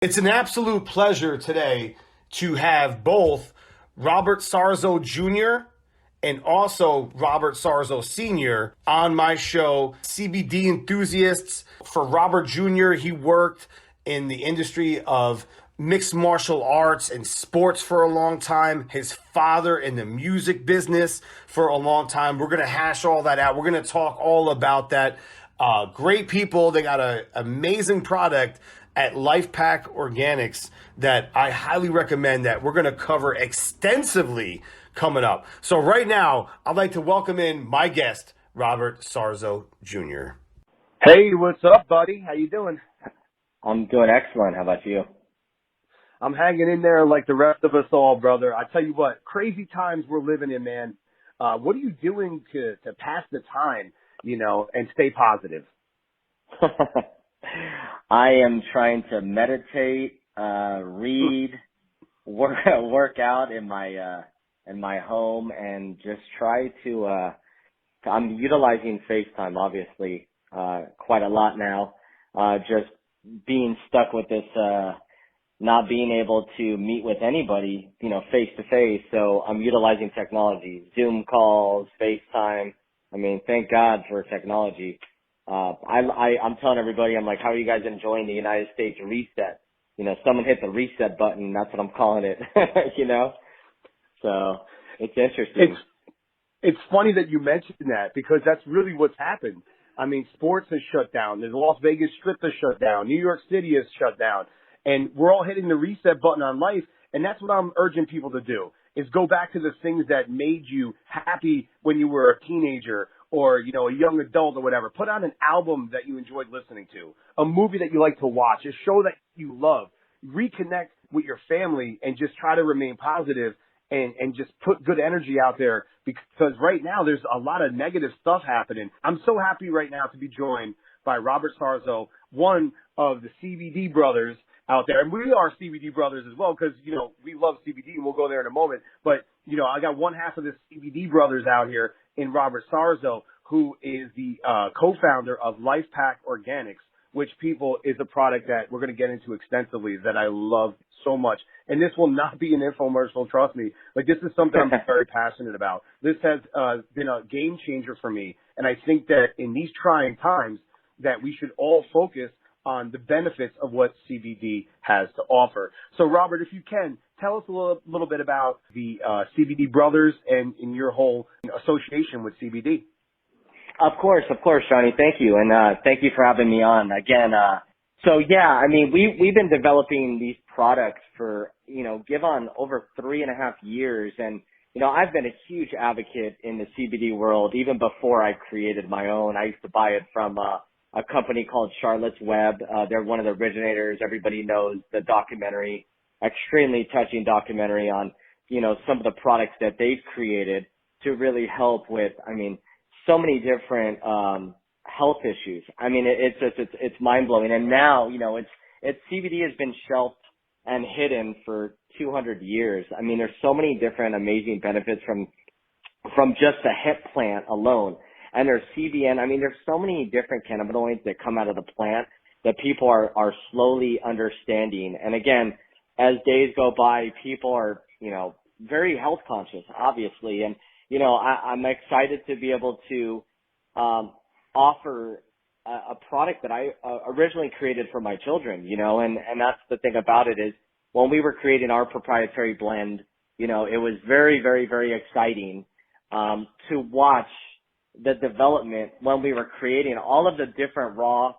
It's an absolute pleasure today to have both Robert Sarzo Jr. and also Robert Sarzo Sr. on my show, CBD Enthusiasts. For Robert Jr., he worked in the industry of mixed martial arts and sports for a long time. His father in the music business for a long time. We're going to hash all that out. We're going to talk all about that. Great people. They got an amazing product at Life Pack Organics that I highly recommend that we're going to cover extensively coming up. So right now, I'd like to welcome in my guest, Robert Sarzo Jr. Hey, what's up, buddy? How you doing? I'm doing excellent. How about you? I'm hanging in there like the rest of us all, brother. I tell you what, crazy times we're living in, man. What are you doing to pass the time, and stay positive? I am trying to meditate, read, work out in my home, and just try to. I'm utilizing FaceTime, obviously, quite a lot now. Just being stuck with this, not being able to meet with anybody, face to face. So I'm utilizing technology, Zoom calls, FaceTime. I mean, thank God for technology. I'm telling everybody, I'm like, how are you guys enjoying the United States reset? Someone hit the reset button. That's what I'm calling it, So it's interesting. It's funny that you mentioned that because that's really what's happened. I mean, sports has shut down. The Las Vegas Strip has shut down. New York City has shut down. And we're all hitting the reset button on life. And that's what I'm urging people to do is go back to the things that made you happy when you were a teenager or, a young adult or whatever. Put on an album that you enjoyed listening to, a movie that you like to watch, a show that you love. Reconnect with your family and just try to remain positive and just put good energy out there because right now there's a lot of negative stuff happening. I'm so happy right now to be joined by Robert Sarzo, one of the CBD brothers out there. And we are CBD brothers as well because, we love CBD and we'll go there in a moment. But, I got one half of the CBD brothers out here in Robert Sarzo, who is the co-founder of Life Pack Organics, which, people, is a product that we're going to get into extensively that I love so much. And this will not be an infomercial, trust me. Like, this is something I'm very passionate about. This has been a game changer for me. And I think that in these trying times that we should all focus on the benefits of what CBD has to offer. So, Robert, if you can, tell us a little bit about the CBD Brothers and in your whole association with CBD. Of course, Johnny. Thank you. And thank you for having me on again. We've been developing these products for, give on over 3.5 years. And, I've been a huge advocate in the CBD world even before I created my own. I used to buy it from a company called Charlotte's Web. They're one of the originators. Everybody knows the documentary, extremely touching documentary on, some of the products that they've created to really help with, so many different health issues. It's mind blowing. And now, CBD has been shelved and hidden for 200 years. There's so many different amazing benefits from just the hemp plant alone. And there's CBN. There's so many different cannabinoids that come out of the plant that people are slowly understanding. And again, as days go by, people are, very health conscious, obviously. And, I'm excited to be able to offer a product that I originally created for my children, and that's the thing about it is when we were creating our proprietary blend, it was very, very, very exciting to watch the development when we were creating all of the different raw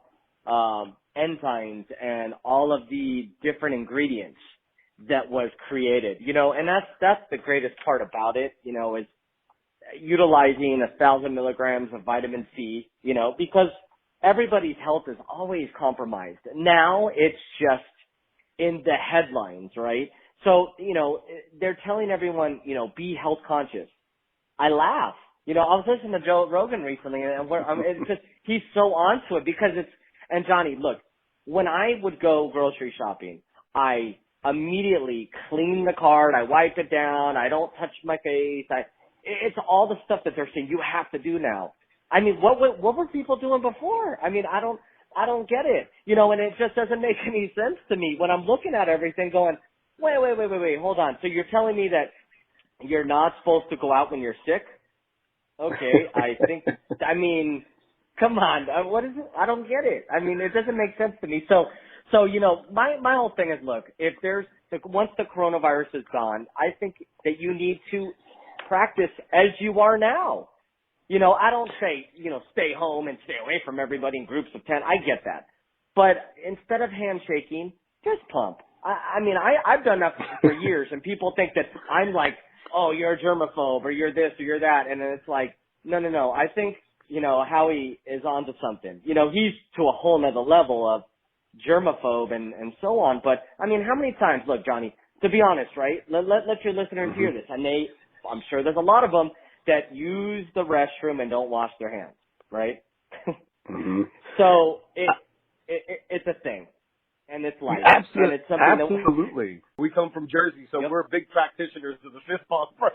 enzymes and all of the different ingredients that was created, and that's the greatest part about it, is utilizing 1,000 milligrams of vitamin C, because everybody's health is always compromised. Now it's just in the headlines, right? So, they're telling everyone, be health conscious. I laugh. I was listening to Joe Rogan recently, and it's just, he's so onto it because and Johnny, look, when I would go grocery shopping, I immediately clean the cart, I wipe it down, I don't touch my face, it's all the stuff that they're saying you have to do now. What were people doing before? I don't get it. You know, and it just doesn't make any sense to me when I'm looking at everything going, wait, hold on. So you're telling me that you're not supposed to go out when you're sick? Okay, I mean, come on, what is it? I don't get it. I mean, it doesn't make sense to me. So you know, my whole thing is, look, if once the coronavirus is gone, I think that you need to practice as you are now. You know, I don't say, you know, stay home and stay away from everybody in groups of 10. I get that. But instead of handshaking, just pump. I mean, I've done that for years, and people think that I'm like, oh, you're a germaphobe, or you're this, or you're that. And then it's like, no. I think, you know, Howie is onto something. You know, he's to a whole nother level of germaphobe and so on. But, I mean, how many times, look, Johnny, to be honest, right, let your listeners hear this. And I'm sure there's a lot of them that use the restroom and don't wash their hands, right? Mm-hmm. So it's a thing, and it's life. Absolutely. And it's something Absolutely. We come from Jersey, so we're big practitioners of the fist bump, bro.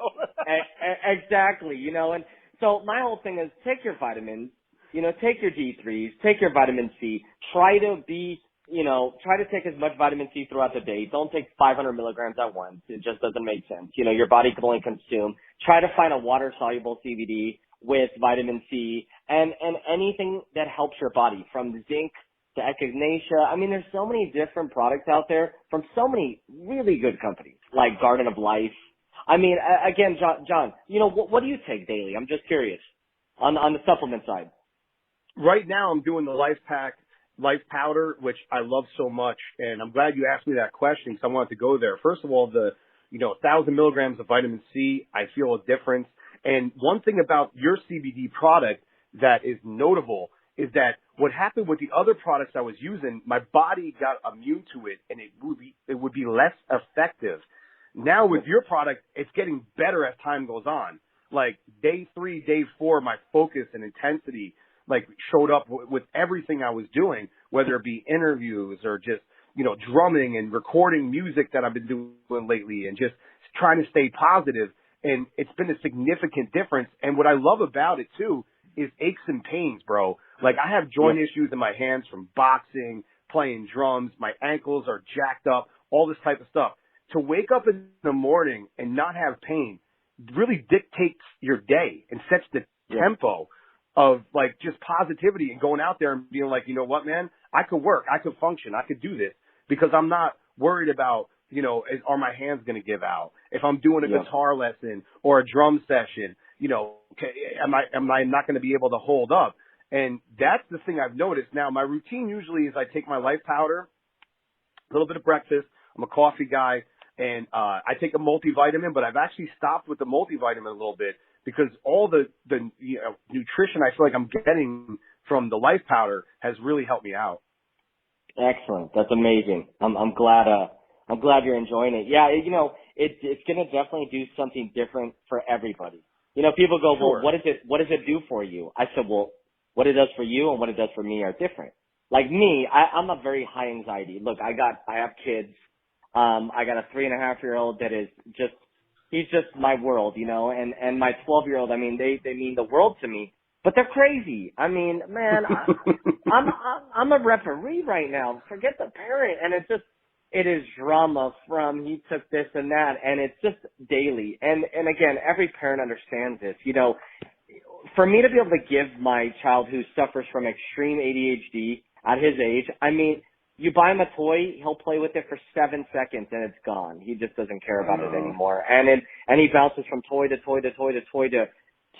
Exactly, you know, and so my whole thing is take your vitamins, you know, take your D3s, take your vitamin C, try to take as much vitamin C throughout the day. Don't take 500 milligrams at once. It just doesn't make sense. You know, your body can only consume. Try to find a water-soluble CBD with vitamin C and anything that helps your body, from zinc to echinacea. I mean, there's so many different products out there from so many really good companies, like Garden of Life. I mean, again, John, you know, what do you take daily? I'm just curious on the supplement side. Right now I'm doing the Life Powder, which I love so much, and I'm glad you asked me that question because I wanted to go there. First of all, 1,000 milligrams of vitamin C, I feel a difference. And one thing about your CBD product that is notable is that what happened with the other products I was using, my body got immune to it, and it would be less effective. Now with your product, it's getting better as time goes on. Like day 3, day 4, my focus and intensity showed up with everything I was doing, whether it be interviews or just, you know, drumming and recording music that I've been doing lately and just trying to stay positive. And it's been a significant difference. And what I love about it too is aches and pains, bro. Like I have joint issues in my hands from boxing, playing drums. My ankles are jacked up, all this type of stuff. To wake up in the morning and not have pain really dictates your day and sets the tempo of like just positivity and going out there and being like, you know what, man, I could work, I could function, I could do this because I'm not worried about, you know, are my hands going to give out? If I'm doing a guitar lesson or a drum session, you know, am I not going to be able to hold up? And that's the thing I've noticed. Now, my routine usually is I take my Life Powder, a little bit of breakfast. I'm a coffee guy, and I take a multivitamin, but I've actually stopped with the multivitamin a little bit because all the you know, nutrition I feel like I'm getting from the Life Powder has really helped me out. Excellent. That's amazing. I'm glad you're enjoying it. Yeah, you know, it's going to definitely do something different for everybody. You know, people go, well, what does it do for you? I said, well, what it does for you and what it does for me are different. Like me, I'm a very high anxiety. Look, I have kids. I got a 3.5-year-old that is he's just my world, you know, and my 12-year-old, I mean, they mean the world to me, but they're crazy. I mean, man, I'm a referee right now. Forget the parent. And it is drama from he took this and that, and it's just daily. And again, every parent understands this. You know, for me to be able to give my child who suffers from extreme ADHD at his age, I mean, you buy him a toy, he'll play with it for 7 seconds and it's gone. He just doesn't care about it anymore. And he bounces from toy to toy to toy to toy to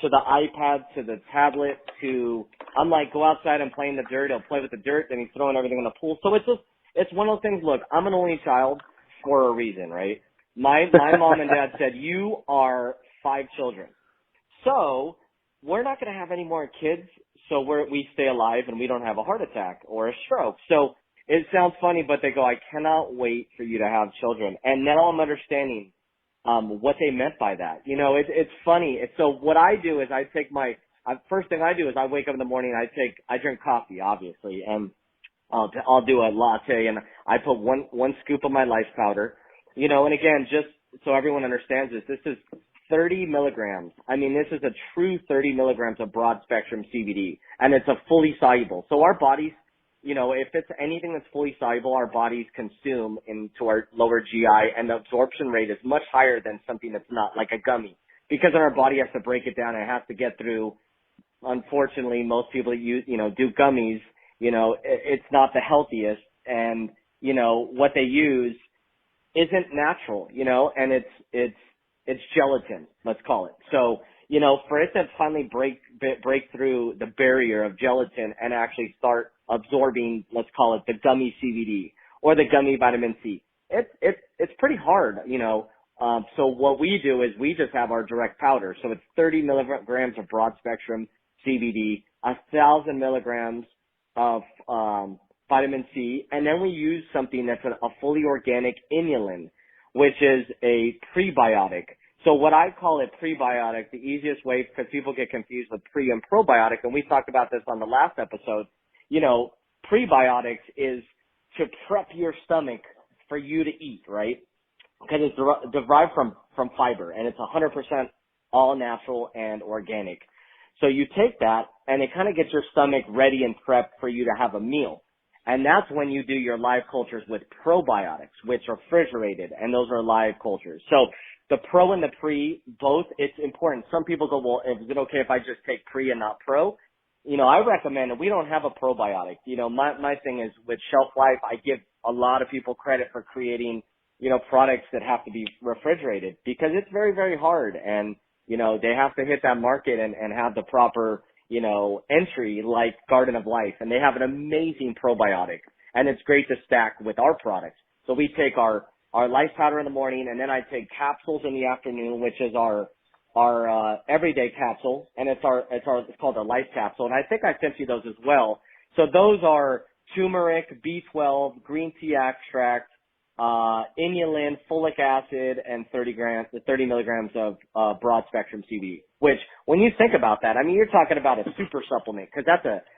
the iPad, to the tablet, to, I'm like, go outside and play in the dirt. He'll play with the dirt, then he's throwing everything in the pool. So it's one of those things. Look, I'm an only child for a reason, right? My mom and dad said, you are 5 children. So we're not going to have any more kids. So we stay alive and we don't have a heart attack or a stroke. So it sounds funny, but they go, I cannot wait for you to have children. And now I'm understanding what they meant by that. You know, it's funny. So what I do is I take first thing I do is I wake up in the morning, I drink coffee, obviously, and I'll do a latte, and I put one scoop of my Life Powder, you know, and again, just so everyone understands this is 30 milligrams. I mean, this is a true 30 milligrams of broad spectrum CBD, and it's a fully soluble. So our bodies, if it's anything that's fully soluble, our bodies consume into our lower GI, and the absorption rate is much higher than something that's not, like a gummy, because then our body has to break it down and it has to get through. Unfortunately, most people do gummies, it's not the healthiest, and, what they use isn't natural, and it's gelatin, let's call it. So, for it to finally break through the barrier of gelatin and actually start absorbing, let's call it the gummy CBD or the gummy vitamin C, it's pretty hard, So what we do is we just have our direct powder. So it's 30 milligrams of broad spectrum CBD, 1,000 milligrams of vitamin C, and then we use something that's a fully organic inulin, which is a prebiotic. So what I call it prebiotic, the easiest way, because people get confused with pre and probiotic, and we talked about this on the last episode, prebiotics is to prep your stomach for you to eat, right? Because it's derived from fiber, and it's 100% all natural and organic. So you take that, and it kind of gets your stomach ready and prepped for you to have a meal. And that's when you do your live cultures with probiotics, which are refrigerated, and those are live cultures. So the pro and the pre, both, it's important. Some people go, well, is it okay if I just take pre and not pro? I recommend it. We don't have a probiotic. My thing is with shelf life, I give a lot of people credit for creating, products that have to be refrigerated, because it's very, very hard. And, they have to hit that market and have the proper, entry, like Garden of Life. And they have an amazing probiotic, and it's great to stack with our products. So we take our life powder in the morning, and then I take capsules in the afternoon, which is our everyday capsule, and it's called a life capsule. And I think I sent you those as well. So those are turmeric, B12, green tea extract, inulin, folic acid, and 30 milligrams of broad spectrum CBD. Which, when you think about that, I mean, you're talking about a super supplement, because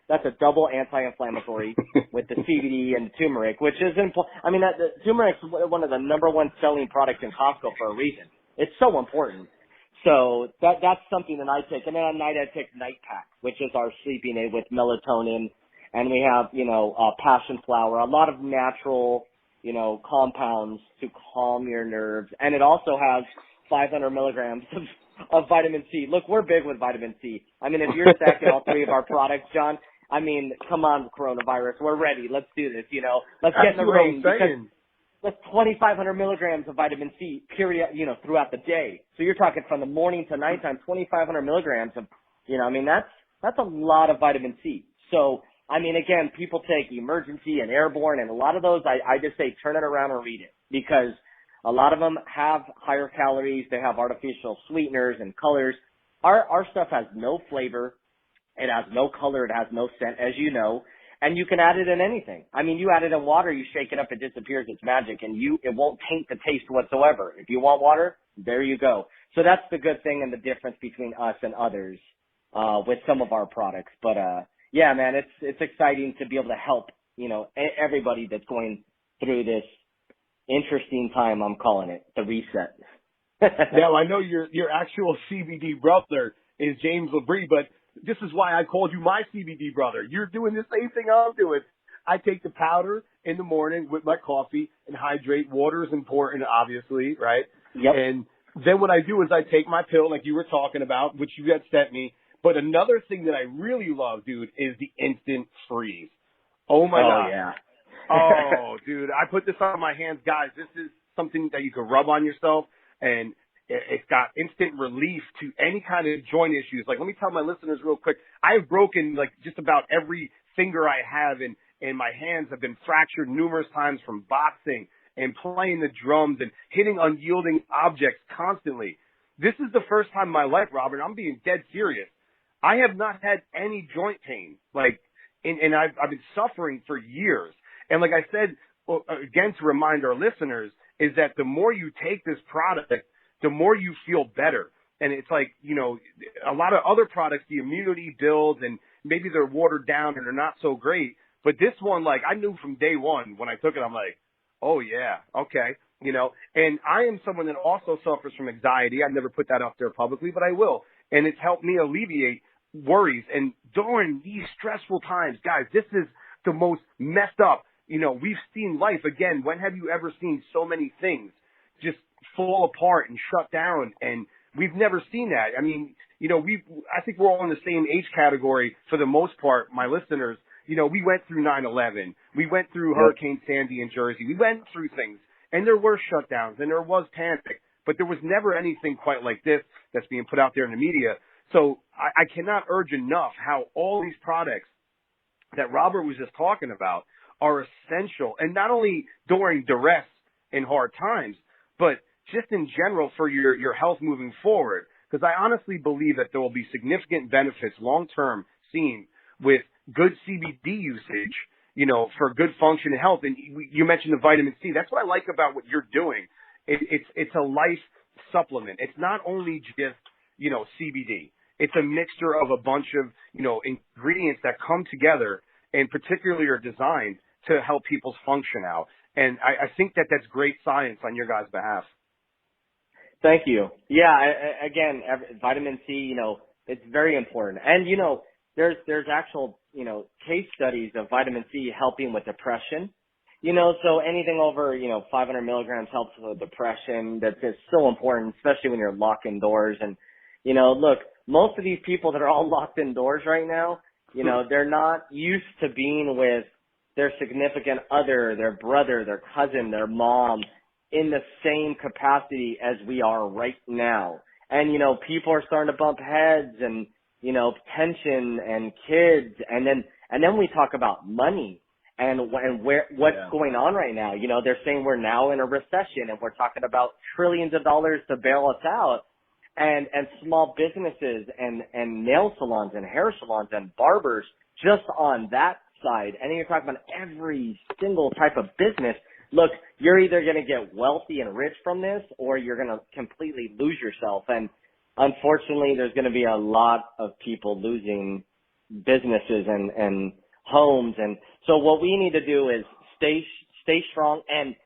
that's a double anti-inflammatory with the CBD and the turmeric, which is the turmeric's one of the number one selling products in Costco for a reason. It's so important. So that's something that I take. And then at night I take Night Pack, which is our sleeping aid with melatonin, and we have passion flower, a lot of natural compounds to calm your nerves. And it also has 500 milligrams of vitamin C. Look, we're big with vitamin C. I mean, if you're stacking all three of our products, John, I mean, come on, coronavirus. We're ready. Let's do this, Let's get in the ring. That's 2,500 milligrams of vitamin C, period, throughout the day. So you're talking from the morning to nighttime, 2,500 milligrams of, that's a lot of vitamin C. So, I mean, again, people take Emergency and Airborne, and a lot of those, I just say turn it around and read it, because a lot of them have higher calories. They have artificial sweeteners and colors. Our stuff has no flavor. It has no color. It has no scent, as you know. And you can add it in anything. I mean, you add it in water, you shake it up, it disappears. It's magic, and it won't taint the taste whatsoever. If you want water, there you go. So that's the good thing and the difference between us and others with some of our products. But yeah, man, it's exciting to be able to help everybody that's going through this interesting time. I'm calling it the reset. Now, I know your actual CBD brother is James Labrie, but this is why I called you my CBD brother. You're doing the same thing I'm doing. I take the powder in the morning with my coffee and hydrate. Water is important, obviously, right? Yep. And then what I do is I take my pill, like you were talking about, which you had sent me. But another thing that I really love, dude, is the instant freeze. Oh, my God. Oh, yeah. Oh, dude, I put this on my hands. Guys, this is something that you can rub on yourself, and it's got instant relief to any kind of joint issues. Like, let me tell my listeners real quick, I've broken, like, just about every finger I have, and my hands have been fractured numerous times from boxing and playing the drums and hitting unyielding objects constantly. This is the first time in my life, Robert, I'm being dead serious. I have not had any joint pain, and I've been suffering for years. And like I said, again, to remind our listeners, is that the more you take this product, the more you feel better. And it's like, a lot of other products, the immunity builds and maybe they're watered down and they're not so great. But this one, I knew from day one when I took it, I'm like, oh yeah, okay. And I am someone that also suffers from anxiety. I've never put that up there publicly, but I will. And it's helped me alleviate worries. And during these stressful times, guys, this is the most messed up. We've seen life. Again, when have you ever seen so many things just fall apart and shut down? And we've never seen that. I mean, I think we're all in the same age category for the most part, my listeners. We went through 9/11. We went through Hurricane Sandy in Jersey. We went through things, and there were shutdowns, and there was panic, but there was never anything quite like this that's being put out there in the media. So I cannot urge enough how all these products that Robert was just talking about are essential, and not only during duress and hard times, but just in general for your health moving forward. Because I honestly believe that there will be significant benefits long-term seen with good CBD usage, for good function and health. And you mentioned the vitamin C. That's what I like about what you're doing. It's a life supplement. It's not only just, CBD. It's a mixture of a bunch of, ingredients that come together and particularly are designed to help people's function out. And I think that that's great science on your guys' behalf. Thank you. Yeah, again, vitamin C, it's very important. And, there's actual, case studies of vitamin C helping with depression. So anything over, 500 milligrams helps with depression. That's so important, especially when you're locked indoors. And, look, most of these people that are all locked indoors right now, they're not used to being with their significant other, their brother, their cousin, their mom in the same capacity as we are right now. And, people are starting to bump heads and, tension and kids. And then we talk about money and what's going on right now. They're saying we're now in a recession and we're talking about trillions of dollars to bail us out. And small businesses and nail salons and hair salons and barbers just on that side. And then you're talking about every single type of business. Look, you're either going to get wealthy and rich from this or you're going to completely lose yourself. And unfortunately, there's going to be a lot of people losing businesses and homes. And so what we need to do is stay strong and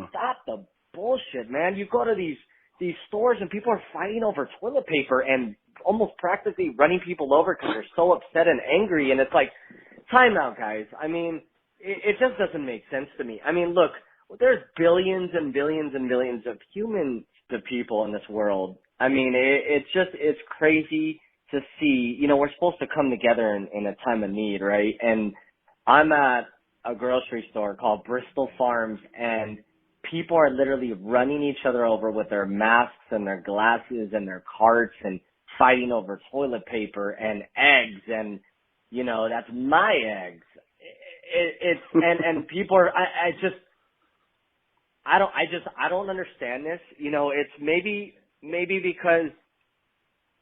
stop the bullshit, man. You go to these stores and people are fighting over toilet paper and almost practically running people over because they're so upset and angry. And it's like, time out, guys. I mean, it just doesn't make sense to me. I mean, look, there's billions and billions and billions of humans to people in this world. I mean, it's crazy to see, we're supposed to come together in a time of need, right? And I'm at a grocery store called Bristol Farms, and people are literally running each other over with their masks and their glasses and their carts and fighting over toilet paper and eggs. And, that's my eggs. And people are, I don't understand this. It's maybe because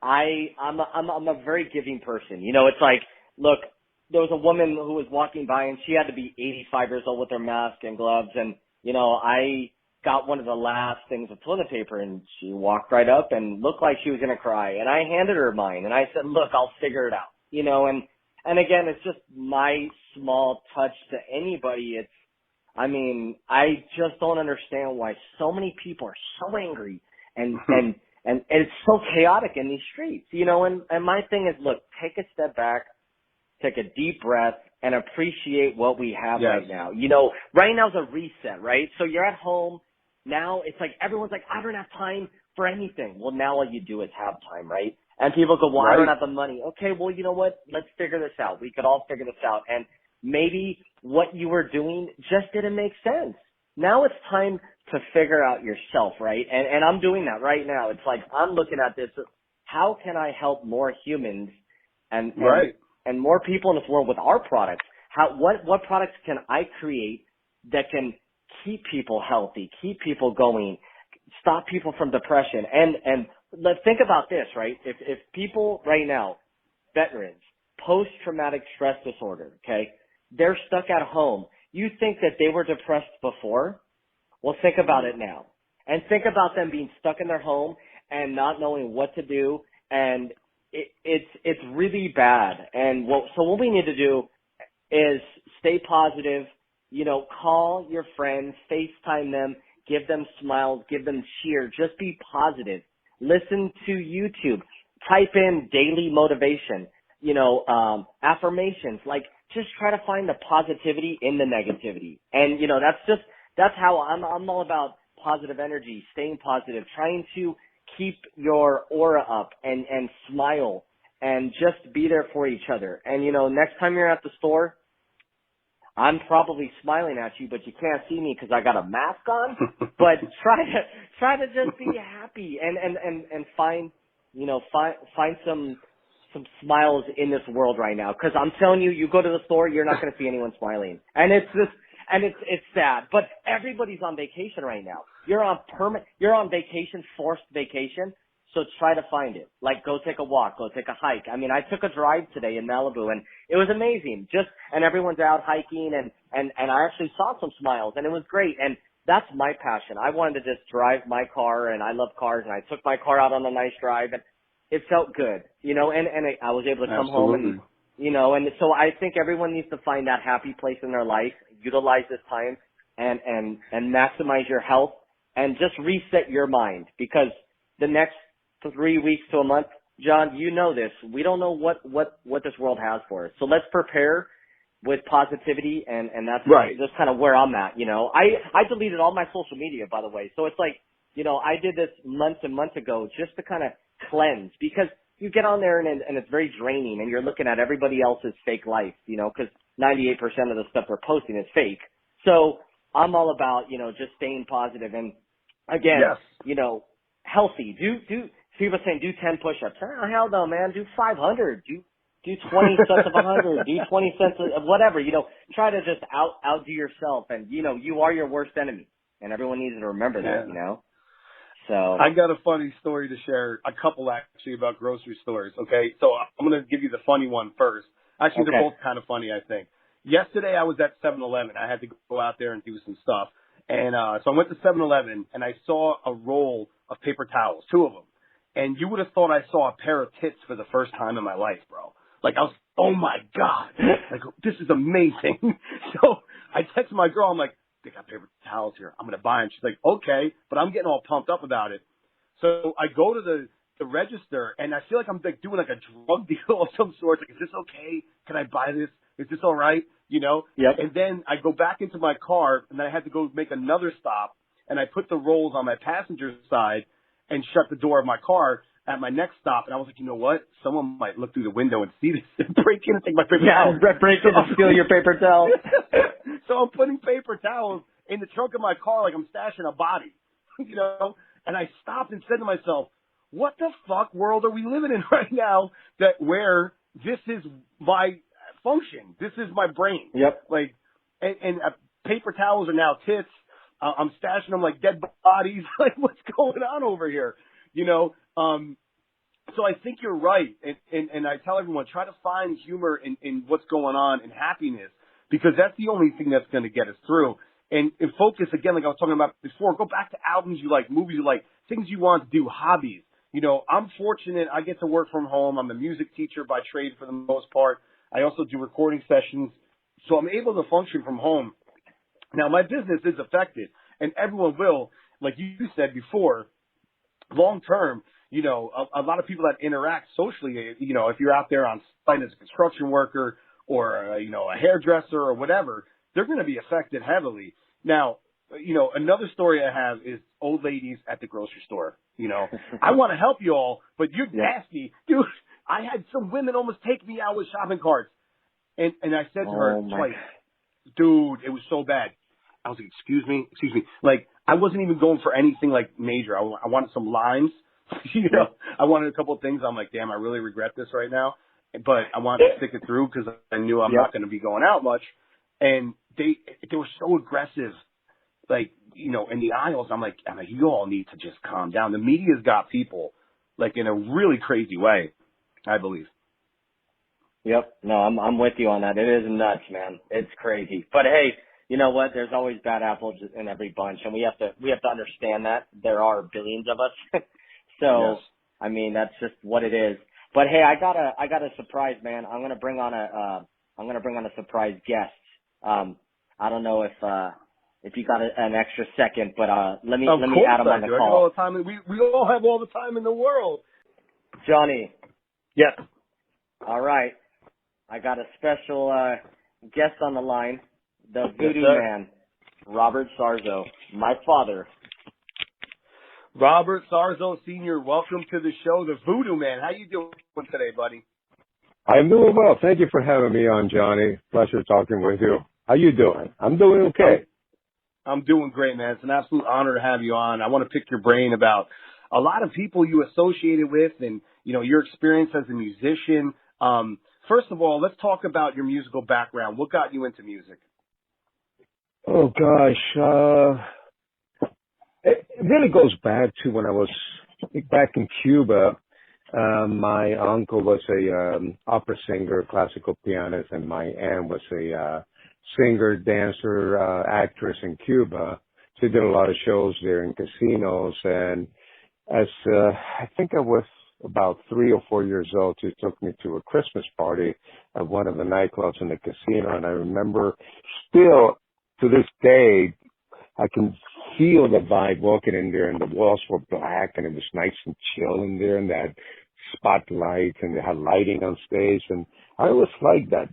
I'm a very giving person. It's like, look, there was a woman who was walking by and she had to be 85 years old with her mask and gloves. And, I got one of the last things of toilet paper and she walked right up and looked like she was going to cry. And I handed her mine and I said, look, I'll figure it out, and again, it's just my small touch to anybody. I just don't understand why so many people are so angry and it's so chaotic in these streets, and my thing is, look, take a step back, take a deep breath and appreciate what we have right now. Right now is a reset, right? So you're at home. Now it's like everyone's like, I don't have time for anything. Well, now all you do is have time, right? And people go, well, I don't have the money. Okay, well, you know what? Let's figure this out. We could all figure this out. And maybe what you were doing just didn't make sense. Now it's time to figure out yourself, right? And I'm doing that right now. It's like I'm looking at this. How can I help more humans and more people in this world with our products? What products can I create that can keep people healthy, keep people going, stop people from depression? And let's think about this, right? If people right now, veterans, post-traumatic stress disorder, okay, they're stuck at home. You think that they were depressed before? Well, think about it now. And think about them being stuck in their home and not knowing what to do. And it's really bad. And so what we need to do is stay positive, call your friends, FaceTime them, give them smiles, give them cheer, just be positive. Listen to YouTube, type in daily motivation. affirmations. Like, just try to find the positivity in the negativity. And, that's how I'm all about positive energy, staying positive, trying to keep your aura up and smile and just be there for each other. And, next time you're at the store, I'm probably smiling at you, but you can't see me because I got a mask on. But try to just be happy and find some smiles in this world right now. Because I'm telling you, you go to the store, you're not going to see anyone smiling, and it's sad. But everybody's on vacation right now. You're on vacation, forced vacation. So try to find it. Like, go take a walk, go take a hike. I mean, I took a drive today in Malibu, and it was amazing. And everyone's out hiking, and I actually saw some smiles, and it was great. And that's my passion. I wanted to just drive my car, and I love cars, and I took my car out on a nice drive, and it felt good, and I was able to come home and, and so I think everyone needs to find that happy place in their life, utilize this time and maximize your health and just reset your mind, because the next 3 weeks to a month, John, you know this, we don't know what this world has for us. So let's prepare with positivity, and that's right. Just kind of where I'm at, I deleted all my social media, by the way. So it's like, I did this months and months ago just to kind of cleanse, because you get on there and it's very draining, and you're looking at everybody else's fake life, because 98% of the stuff they're posting is fake. So I'm all about, just staying positive and, again, healthy. Do people saying do 10 push-ups? Oh, hell no, man. Do 500. Do 20 sets of 100. Do 20 sets of whatever. Try to just outdo yourself, and you are your worst enemy, and everyone needs to remember that. So I got a funny story to share, a couple actually, about grocery stores. Okay, so I'm going to give you the funny one first. Actually, They're both kind of funny, I think. Yesterday I was at 7-Eleven. I had to go out there and do some stuff. And so I went to 7-Eleven, and I saw a roll of paper towels, 2 of them. And you would have thought I saw a pair of tits for the first time in my life, bro. Like, I was, oh my God, like, this is amazing. So I texted my girl, I'm like, they got paper towels here, I'm going to buy them. She's like, okay, but I'm getting all pumped up about it. So I go to the register, and I feel like I'm like doing like a drug deal of some sort. Like, is this okay? Can I buy this? Is this all right? Yep. And then I go back into my car, and then I had to go make another stop, and I put the rolls on my passenger side and shut the door of my car at my next stop. And I was like, you know what? Someone might look through the window and see this and break in and take my paper towels. Break in and steal your paper towels. So I'm putting paper towels in the trunk of my car like I'm stashing a body, And I stopped and said to myself, what the fuck world are we living in right now where this is my function? This is my brain. Yep. Like, and paper towels are now tits. I'm stashing them like dead bodies. Like, what's going on over here? So I think you're right. And I tell everyone, try to find humor in what's going on and happiness, because that's the only thing that's going to get us through. And focus, again, like I was talking about before, go back to albums you like, movies you like, things you want to do, hobbies. I'm fortunate. I get to work from home. I'm a music teacher by trade for the most part. I also do recording sessions. So I'm able to function from home. Now, my business is affected, and everyone will, like you said before, long term, a lot of people that interact socially, if you're out there on site as a construction worker or, a hairdresser or whatever, they're going to be affected heavily. Now, another story I have is old ladies at the grocery store. I want to help you all, but you're nasty. Dude, I had some women almost take me out with shopping carts. And I said to her twice, dude, it was so bad. I was like, excuse me. Like, I wasn't even going for anything like major. I wanted some limes. I wanted a couple of things. I'm like, damn, I really regret this right now. But I wanted to stick it through because I knew I'm not going to be going out much. And they were so aggressive, like, in the aisles. I'm like, you all need to just calm down. The media's got people, like, in a really crazy way, I believe. Yep. No, I'm with you on that. It is nuts, man. It's crazy. But hey, you know what? There's always bad apples in every bunch, and we have to understand that there are billions of us. So, yes. I mean, that's just what it is. But hey, I got a surprise, man. I'm gonna bring on a surprise guest. I don't know if you got an extra second, but let me add him on the call. All the time. We all have all the time in the world. Johnny. Yes. All right. I got a special guest on the line, the Yes, VuDo sir. Man, Robert Sarzo, my father. Robert Sarzo Sr., welcome to the show, the VuDo Man. How you doing today, buddy? I'm doing well. Thank you for having me on, Johnny. Pleasure talking with you. How you doing? I'm doing okay. I'm doing great, man. It's an absolute honor to have you on. I want to pick your brain about a lot of people you associated with and, you know, your experience as a musician. First of all, let's talk about your musical background. What got you into music? Oh, gosh. It really goes back to when I was back in Cuba. My uncle was a opera singer, classical pianist, and my aunt was a singer, dancer, actress in Cuba. She did a lot of shows there in casinos. And as I think I was about 3 or 4 years old, she took me to a Christmas party at one of the nightclubs in the casino. And I remember still to this day, I can feel the vibe walking in there, and the walls were black, and it was nice and chill in there, and they had spotlights, and they had lighting on stage, and I always liked that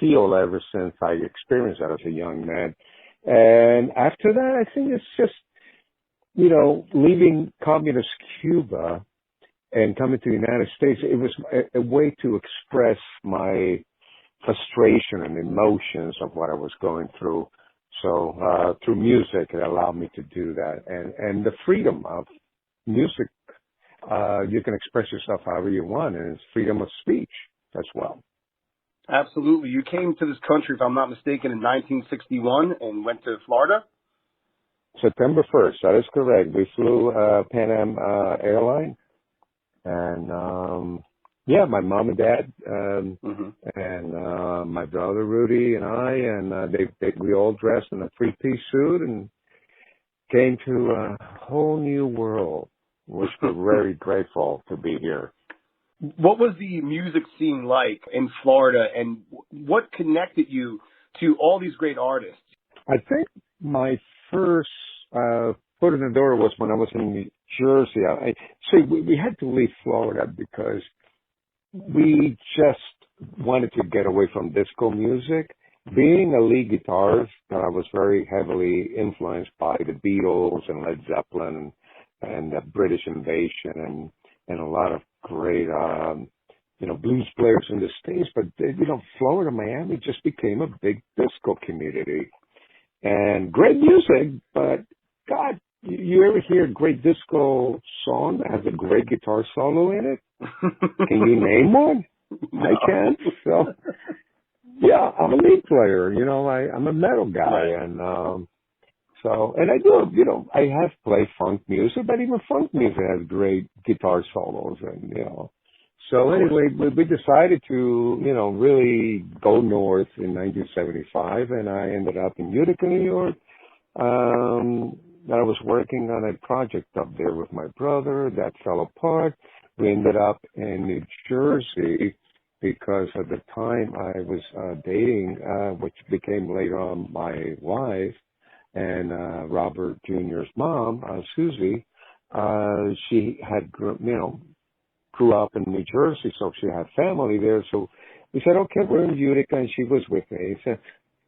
feel ever since I experienced that as a young man. And after that, I think it's just, you know, leaving communist Cuba and coming to the United States, it was a way to express my frustration and emotions of what I was going through. So through music, it allowed me to do that. And the freedom of music, you can express yourself however you want, and it's freedom of speech as well. Absolutely. You came to this country, if I'm not mistaken, in 1961 and went to Florida? September 1st, that is correct. We flew Pan Am airline. And yeah, my mom and dad and my brother Rudy and I, and we all dressed in a three-piece suit and came to a whole new world, which we're very grateful to be here. What was the music scene like in Florida, and what connected you to all these great artists? I think my first foot in the door was when I was in New Jersey. We had to leave Florida because we just wanted to get away from disco music. Being a lead guitarist, I was very heavily influenced by the Beatles and Led Zeppelin and the British Invasion and a lot of great, blues players in the States. But, Florida, Miami just became a big disco community. And great music, but God, you ever hear a great disco song that has a great guitar solo in it? Can you name one? No. I can't. So, yeah, I'm a lead player. I'm a metal guy. Right. And and I do, I have played funk music, but even funk music has great guitar solos. And, So anyway, we decided to, really go north in 1975, and I ended up in Utica, New York. I was working on a project up there with my brother. That fell apart. We ended up in New Jersey because at the time I was dating, which became later on my wife, and Robert Jr.'s mom, Susie. She had grew up in New Jersey, so she had family there. So we said, okay, we're in Utica, and she was with me. He said,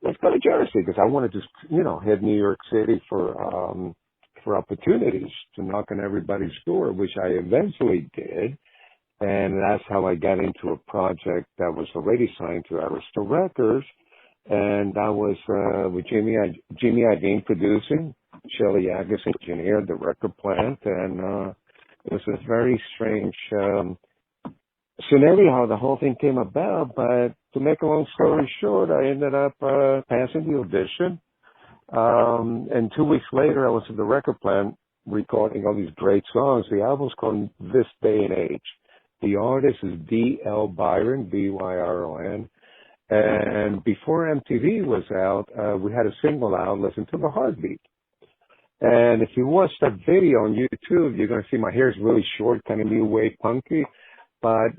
let's go to Jersey, because I wanted to, hit New York City for opportunities to knock on everybody's door, which I eventually did. And that's how I got into a project that was already signed to Arista Records. And I was with Jimmy Iovine producing, Shelly Agus engineered the record plant, and it was a very strange scenario how the whole thing came about. But to make a long story short, I ended up passing the audition. And 2 weeks later, I was at the record plant recording all these great songs. The album's called This Day and Age. The artist is D.L. Byron, B-Y-R-O-N. And before MTV was out, we had a single out, Listen to the Heartbeat. And if you watch that video on YouTube, you're going to see my hair is really short, kind of new wave punky. But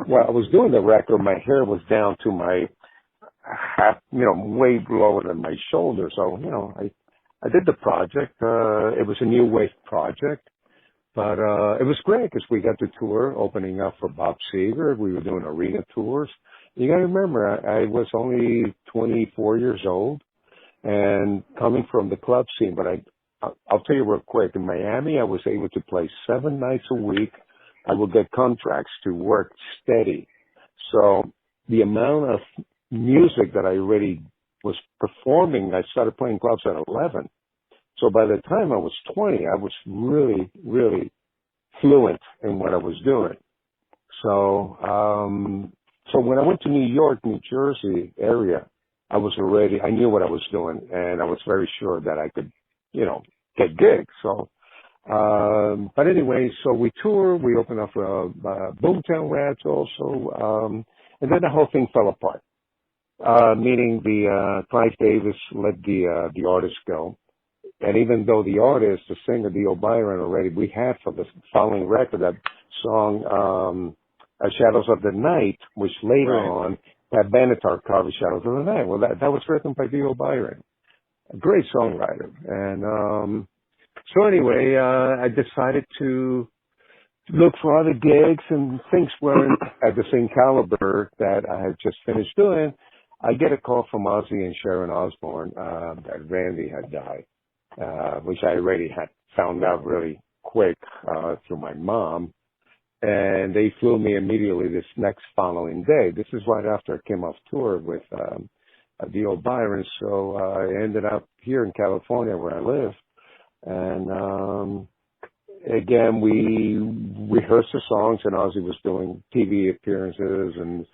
while I was doing the record, my hair was down to my way lower than my shoulder. So, I did the project. It was a new wave project. But it was great because we got to tour, opening up for Bob Seger. We were doing arena tours. You got to remember, I was only 24 years old and coming from the club scene. But I'll tell you real quick. In Miami, I was able to play 7 nights a week. I would get contracts to work steady. So the amount of music that I already was performing, I started playing clubs at 11. So by the time I was 20, I was really, really fluent in what I was doing. So, so when I went to New York, New Jersey area, I knew what I was doing, and I was very sure that I could, get gigs. So, but anyway, so we toured, we opened up Boomtown Rats also, and then the whole thing fell apart. Meaning Clive Davis let the artist go. And even though the artist, the singer, Dio Byron already, we had for the following record that song, Shadows of the Night, which later on had Benatar cover Shadows of the Night. Well, that was written by Dio Byron, a great songwriter. And so anyway, I decided to look for other gigs, and things weren't at the same caliber that I had just finished doing. I get a call from Ozzy and Sharon Osbourne that Randy had died, which I already had found out really quick through my mom. And they flew me immediately this next following day. This is right after I came off tour with Dio Byron. So I ended up here in California where I live. And again, we rehearsed the songs, and Ozzy was doing TV appearances. And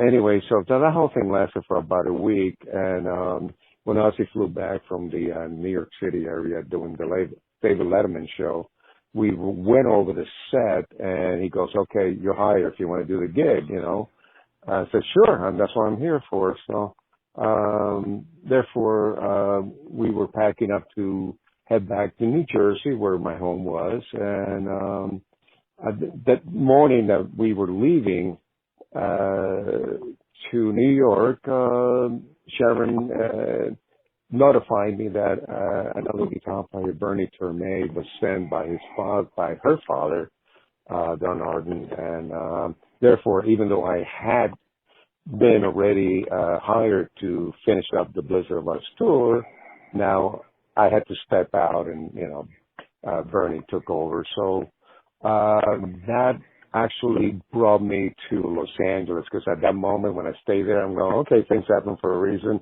anyway, so that whole thing lasted for about a week. And when Ozzy flew back from the New York City area doing the David Letterman show, we went over the set, and he goes, "Okay, you're hired if you want to do the gig, I said, "Sure, and that's what I'm here for." So, therefore, we were packing up to head back to New Jersey, where my home was. And that morning that we were leaving to New York, Sharon notified me that another guitar player, Bernie Terme, was sent by her father, Don Arden, and therefore, even though I had been already hired to finish up the Blizzard of Us tour, now I had to step out, and Bernie took over. So that actually brought me to Los Angeles, because at that moment when I stayed there, I'm going, okay, things happen for a reason.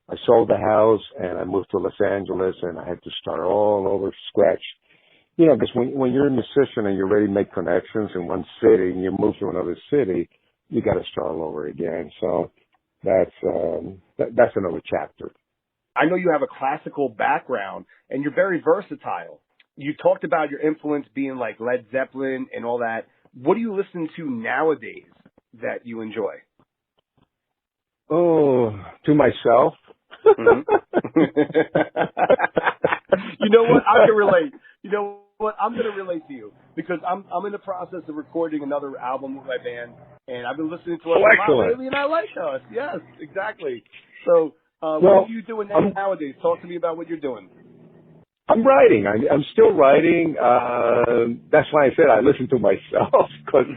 I sold the house and I moved to Los Angeles, and I had to start all over scratch. Because when you're a musician and you're ready to make connections in one city and you move to another city, you got to start all over again. So that's another chapter. I know you have a classical background, and you're very versatile. You talked about your influence being like Led Zeppelin and all that. What do you listen to nowadays that you enjoy? Oh, to myself. Mm-hmm. You know what? I can relate. You know what? I'm going to relate to you, because I'm in the process of recording another album with my band, and I've been listening to us a lot lately, and I like us. Yes, exactly. So, what are you doing nowadays? Talk to me about what you're doing. I'm writing. I'm still writing. That's why I said I listen to myself, because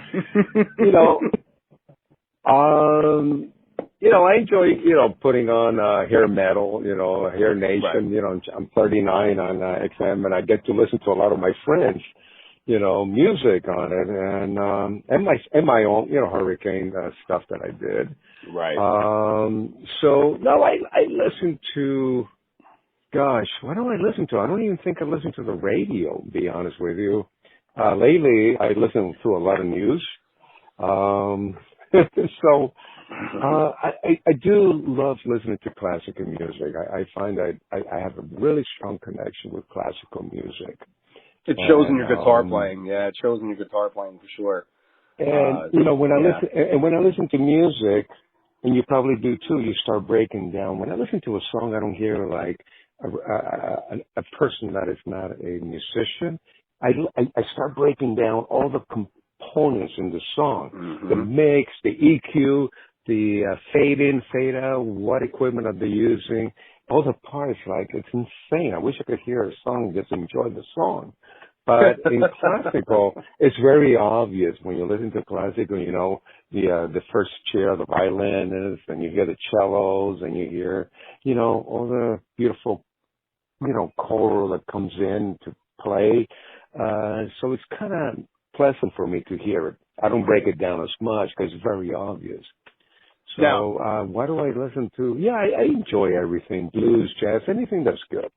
I enjoy putting on hair metal, Hair Nation. Right. I'm 39 on XM, and I get to listen to a lot of my friends, music on it, and my own Hurricane stuff that I did. Right. So no, I listen to. Gosh, what do I listen to? I don't even think I listen to the radio, to be honest with you. Lately, I listen to a lot of news. So, I do love listening to classical music. I find that I have a really strong connection with classical music. It shows in your guitar playing. Yeah, it shows in your guitar playing for sure. And, when I listen to music, and you probably do too, you start breaking down. When I listen to a song, I don't hear like a person that is not a musician. I start breaking down all the components in the song, the mix, the EQ, the fade in, fade out, what equipment are they using, all the parts. Like, it's insane. I wish I could hear a song and just enjoy the song. But in classical, it's very obvious when you listen to classical, you know, the first chair, the violinist, and you hear the cellos, and you hear, you know, all the beautiful, you know, choral that comes in to play. So it's kind of pleasant for me to hear it. I don't break it down as much because it's very obvious. So why do I listen to? Yeah, I enjoy everything, blues, jazz, anything that's good.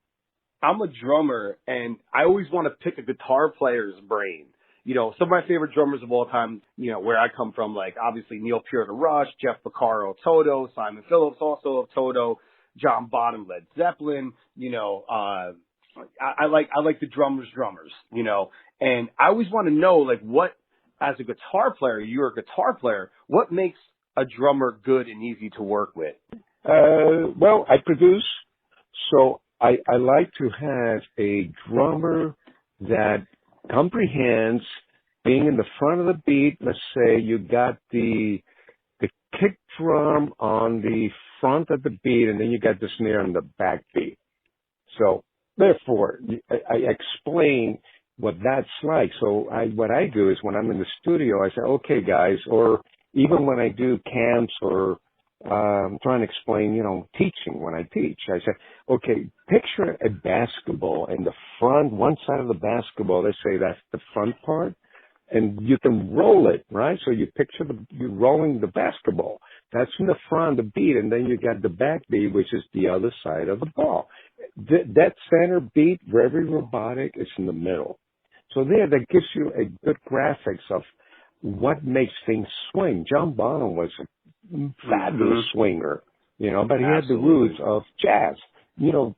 I'm a drummer, and I always want to pick a guitar player's brain. You know, some of my favorite drummers of all time, you know, where I come from, like obviously Neil Peart of Rush, Jeff Porcaro of Toto, Simon Phillips also of Toto, John Bonham, Led Zeppelin. You know, I like the drummers, you know, and I always want to know, like, what, as a guitar player, you're a guitar player, what makes a drummer good and easy to work with? Well, I produce, so I like to have a drummer that comprehends being in the front of the beat. Let's say you got the kick drum on the front of the beat, and then you got the snare on the back beat. So therefore, I explain what that's like. So what I do is when I'm in the studio, I say, okay, guys, or even when I do camps or trying to explain, you know, teaching when I teach, I say, okay, picture a basketball in the front, one side of the basketball, let's say that's the front part, and you can roll it, right? So you picture you rolling the basketball. That's in the front, the beat, and then you got the back beat, which is the other side of the ball. That center beat, very robotic, is in the middle. So that gives you a good graphics of what makes things swing. John Bonham was a fabulous swinger, you know, but he had the roots of jazz. You know,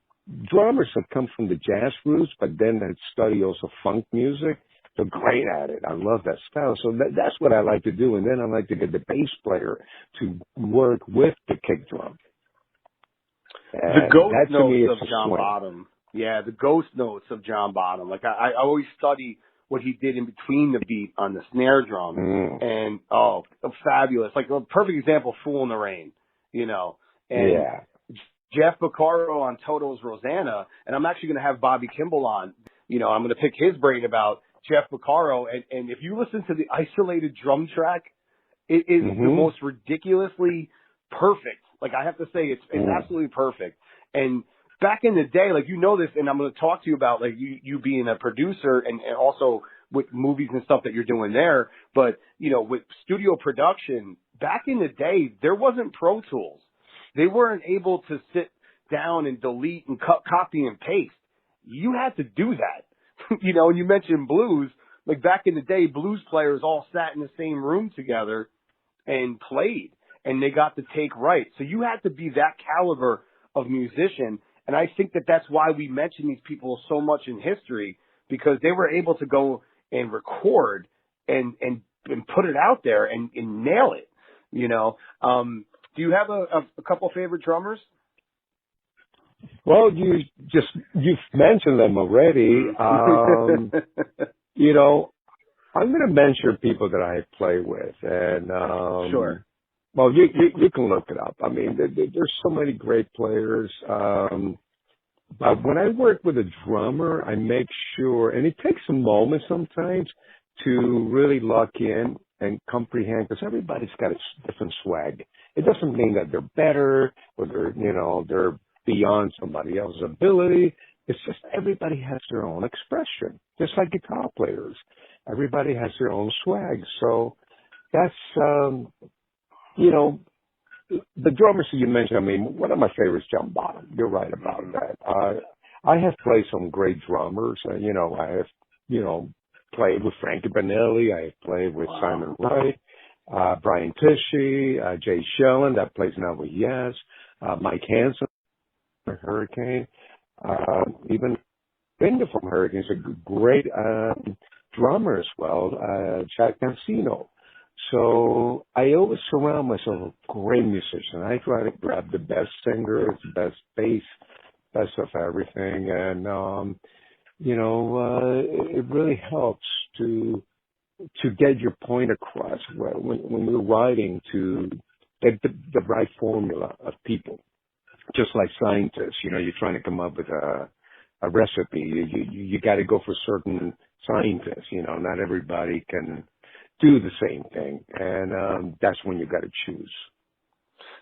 drummers have come from the jazz roots, but then they study also funk music. They're great at it. I love that style. So that's what I like to do. And then I like to get the bass player to work with the kick drum. The ghost that, notes of John Bonham. Yeah, the ghost notes of John Bonham. Like I always study what he did in between the beat on the snare drum. And, fabulous. Like a perfect example, Fool in the Rain, you know. And Jeff Porcaro on Toto's Rosanna, and I'm actually going to have Bobby Kimball on. You know, I'm going to pick his brain about Jeff Porcaro. And if you listen to the isolated drum track, it is the most ridiculously perfect. Like, I have to say, it's absolutely perfect. And back in the day, like, you know this, and I'm going to talk to you about, like, you being a producer and also with movies and stuff that you're doing there. But, you know, with studio production, back in the day, there wasn't Pro Tools. They weren't able to sit down and delete and copy and paste. You had to do that. You know, and you mentioned blues. Like, back in the day, blues players all sat in the same room together and played, and they got the take right. So you had to be that caliber of musician. And I think that that's why we mention these people so much in history, because they were able to go and record and put it out there and nail it, you know. Do you have a couple favorite drummers? Well, you've mentioned them already. You know, I'm going to mention people that I play with, and sure. Well, you can look it up. I mean, there's so many great players. But when I work with a drummer, I make sure, and it takes a moment sometimes to really lock in and comprehend, because everybody's got a different swag. It doesn't mean that they're better or they're beyond somebody else's ability. It's just everybody has their own expression, just like guitar players. Everybody has their own swag. So that's, you know, the drummers that you mentioned, I mean, one of my favorites, John Bonham. You're right about that. I have played some great drummers. You know, I have, you know, played with Frankie Banelli. I have played with Simon Wright, Brian Tichy, Jay Shellen, that plays now with Yes, Mike Hansen, Hurricane, even Binda from Hurricane is a great drummer as well, Chad Cancino. So I always surround myself with great musicians. I try to grab the best singers, best bass, best of everything. And, you know, it really helps to get your point across when you're writing, to get the right formula of people. Just like scientists, you know, you're trying to come up with a recipe. You got to go for certain scientists. You know, not everybody can do the same thing, and that's when you got to choose.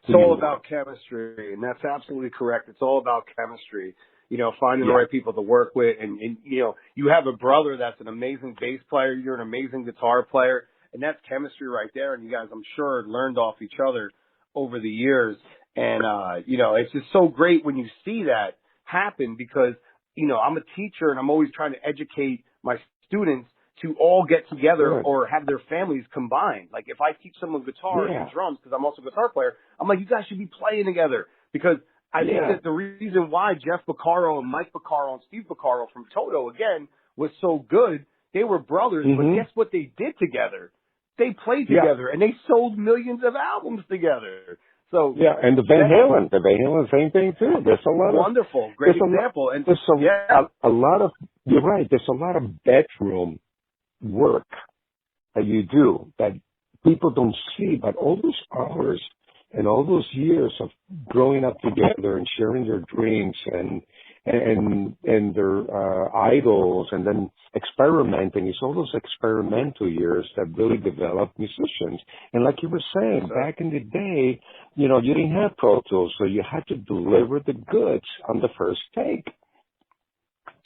It's all about chemistry, and that's absolutely correct. It's all about chemistry. You know, finding the right people to work with, and you know, you have a brother that's an amazing bass player. You're an amazing guitar player, and that's chemistry right there. And you guys, I'm sure, learned off each other over the years. And you know, it's just so great when you see that happen because, you know, I'm a teacher and I'm always trying to educate my students to all get together or have their families combined. Like if I teach someone guitar and drums, because I'm also a guitar player, I'm like, you guys should be playing together because I think that the reason why Jeff Beccaro and Mike Beccaro and Steve Beccaro from Toto, again, was so good, they were brothers, but guess what they did together? They played together and they sold millions of albums together. So and the Van Halen, same thing too. There's a lot wonderful, great example. And there's a lot of, you're right. There's a lot of bedroom work that you do that people don't see, but all those hours and all those years of growing up together and sharing their dreams and their idols and then experimenting, it's all those experimental years that really develop musicians. And like you were saying, back in the day, you know, you didn't have Pro Tools, so you had to deliver the goods on the first take.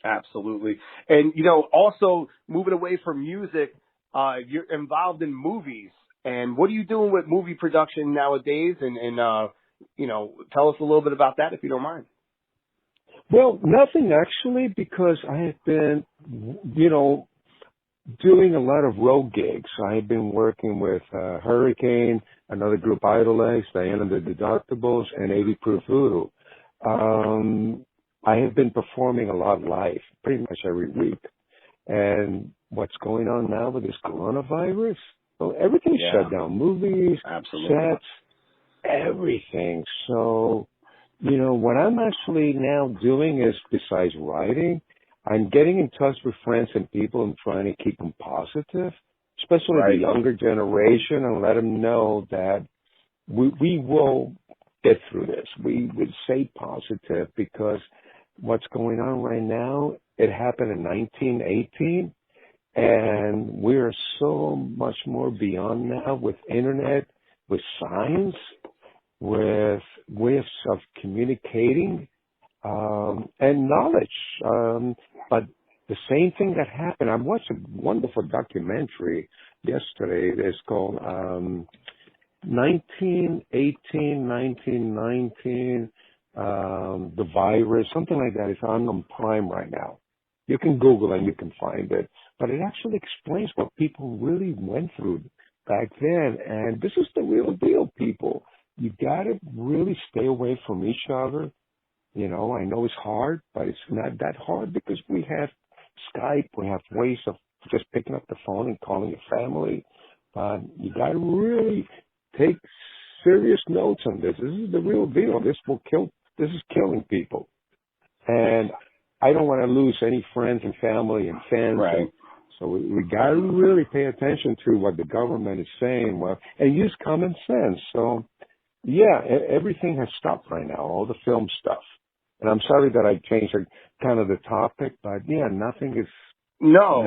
Absolutely. And, you know, also moving away from music, you're involved in movies. And what are you doing with movie production nowadays? And you know, tell us a little bit about that if you don't mind. Well, nothing actually, because I have been, you know, doing a lot of road gigs. I have been working with Hurricane, another group Idolize, Diana and the Deductibles, and 80 Proof Voodoo. I have been performing a lot live, pretty much every week. And what's going on now with this coronavirus? Well, everything's shut down. Movies, sets, everything. So, you know, what I'm actually now doing is, besides writing, I'm getting in touch with friends and people and trying to keep them positive, especially the younger generation, and let them know that we will get through this. We would stay positive because what's going on right now, it happened in 1918, and we're so much more beyond now with internet, with science, with ways of communicating, and knowledge. But the same thing that happened, I watched a wonderful documentary yesterday. It's called 1918, 1919, the virus, something like that. It's on Prime right now. You can Google and you can find it. But it actually explains what people really went through back then. And this is the real deal, people. You got to really stay away from each other. You know, I know it's hard, but it's not that hard because we have Skype. We have ways of just picking up the phone and calling your family. But you got to really take serious notes on this. This is the real deal. This is killing people. And I don't want to lose any friends and family and fans. Right. So we got to really pay attention to what the government is saying, and use common sense. So, yeah, everything has stopped right now, all the film stuff. And I'm sorry that I changed kind of the topic, but yeah, nothing is. No,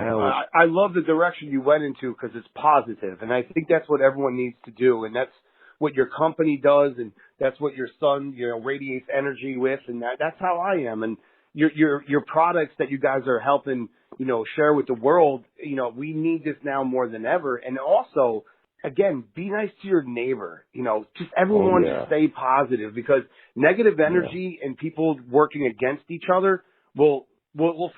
I love the direction you went into because it's positive, and I think that's what everyone needs to do, and that's what your company does, and that's what your son, you know, radiates energy with, and that's how I am. And your products that you guys are helping, you know, share with the world, you know, we need this now more than ever. And also, again, be nice to your neighbor. You know, just everyone stay positive because negative energy and people working against each other will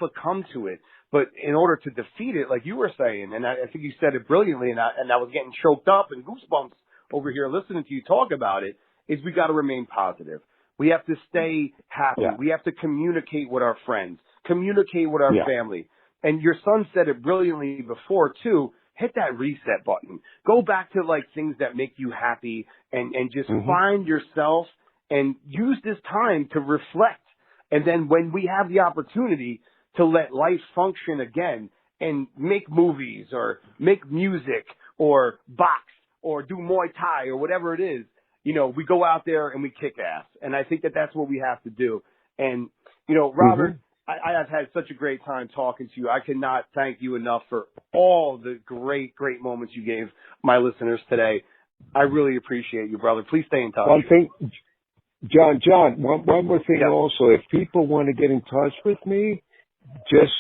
succumb to it. But in order to defeat it, like you were saying, and I think you said it brilliantly, and I was getting choked up and goosebumps over here listening to you talk about it, is we got to remain positive. We have to stay happy. Yeah. We have to communicate with our friends, communicate with our family. And your son said it brilliantly before, too. Hit that reset button. Go back to, like, things that make you happy and just find yourself and use this time to reflect. And then when we have the opportunity to let life function again and make movies or make music or box or do Muay Thai or whatever it is, you know, we go out there and we kick ass. And I think that that's what we have to do. And, you know, Robert, I have had such a great time talking to you. I cannot thank you enough for all the great moments you gave my listeners today. I really appreciate you, brother. Please stay in touch. One thing, John, one more thing Yeah. also. If people want to get in touch with me, just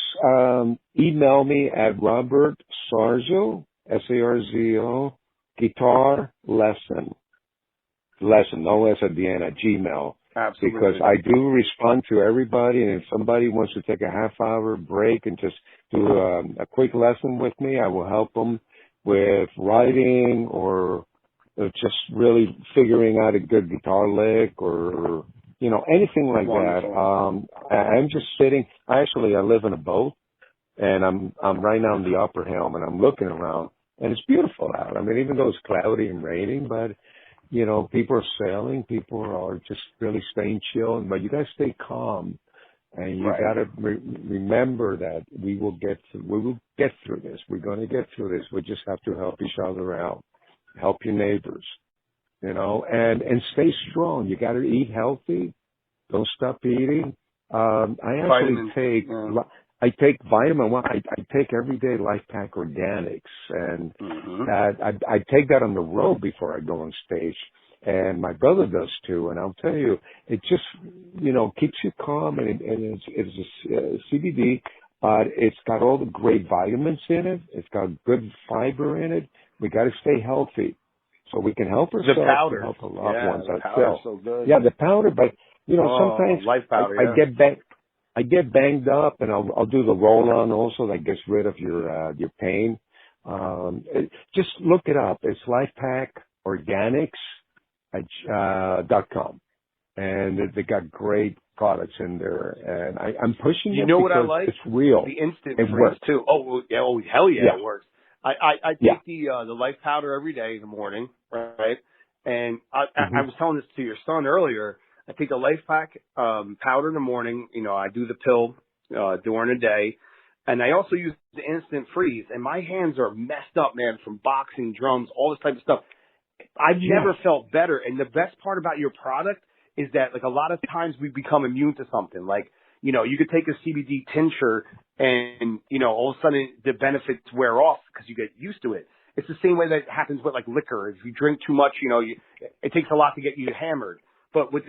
email me at Robert Sarzo, Sarzo, guitar lesson, no S at the end, at Gmail. Absolutely. Because I do respond to everybody, and if somebody wants to take a half-hour break and just do a quick lesson with me, I will help them with writing or just really figuring out a good guitar lick or, anything like Wonderful. that. I'm just sitting. I live in a boat, and I'm right now in the upper helm, and I'm looking around, and it's beautiful out. I mean, even though it's cloudy and raining, but people are sailing, people are just really staying chill, but you gotta stay calm, and you gotta remember that we will get through this. We're gonna get through this. We just have to help each other out, help your neighbors, and stay strong. You gotta eat healthy. Don't stop eating. I take vitamin one. I take everyday Life Pack Organics, and I take that on the road before I go on stage. And my brother does too. And I'll tell you, it just keeps you calm, and it's CBD, but it's got all the great vitamins in it. It's got good fiber in it. We got to stay healthy so we can help ourselves. The powder, help our loved ones. The powder's so good. Yeah, the powder, but sometimes Life powder, I get banged up, and I'll do the roll-on also that gets rid of your pain. Just look it up. It's lifepackorganics.com, and they got great products in there. And I'm pushing it what I because like? it's real. The instant it freeze works too. Oh hell yeah, it works. I take the Life powder every day in the morning, right? And I was telling this to your son earlier. I take the Life Pack powder in the morning. I do the pill during the day, and I also use the instant freeze. And my hands are messed up, man, from boxing, drums, all this type of stuff. I've never felt better. And the best part about your product is that, like, a lot of times we become immune to something. Like, you could take a CBD tincture, and all of a sudden the benefits wear off because you get used to it. It's the same way that happens with like liquor. If you drink too much, it takes a lot to get you hammered. But with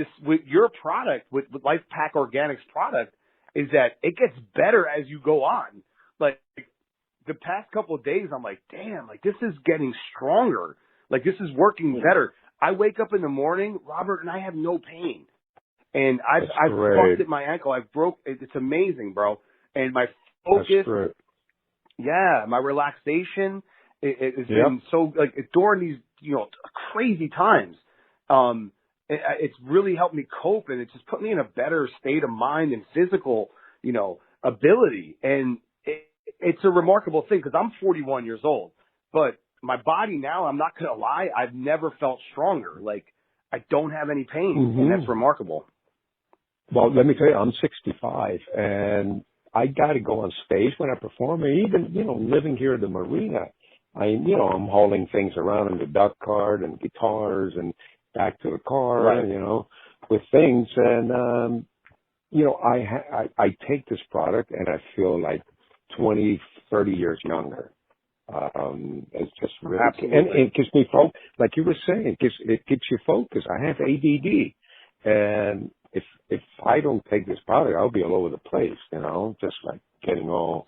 your product, with Life Pack Organics product, is that it gets better as you go on. Like the past couple of days, I'm like, damn, like this is getting stronger. Like this is working better. I wake up in the morning, Robert, and I have no pain. And I've busted my ankle. It's amazing, bro. And my focus, my relaxation, it's been so like during these crazy times. It's really helped me cope, and it's just put me in a better state of mind and physical, ability. And it's a remarkable thing because I'm 41 years old, but my body now, I'm not going to lie, I've never felt stronger. Like I don't have any pain, and that's remarkable. Well, let me tell you, I'm 65, and I got to go on stage when I perform. And even, living here at the marina, I'm hauling things around in the duck cart and guitars and back to the car, with things. And, I take this product and I feel like 20, 30 years younger. It's just really, and it gives me focus. Like you were saying, it keeps you focused. I have ADD, and if I don't take this product, I'll be all over the place, just like getting all,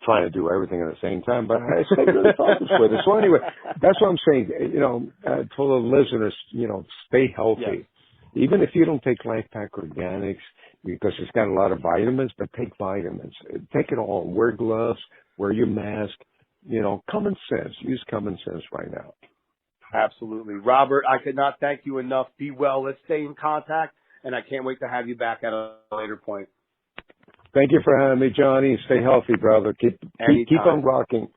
trying to do everything at the same time. But I stay really focused with it. So anyway, that's what I'm saying. To the listeners, stay healthy. Even if you don't take Life Pack Organics, because it's got a lot of vitamins, but take vitamins. Take it all. Wear gloves. Wear your mask. Common sense. Use common sense right now. Absolutely. Robert, I could not thank you enough. Be well. Let's stay in contact, and I can't wait to have you back at a later point. Thank you for having me, Johnny. Stay healthy, brother. Keep on rocking.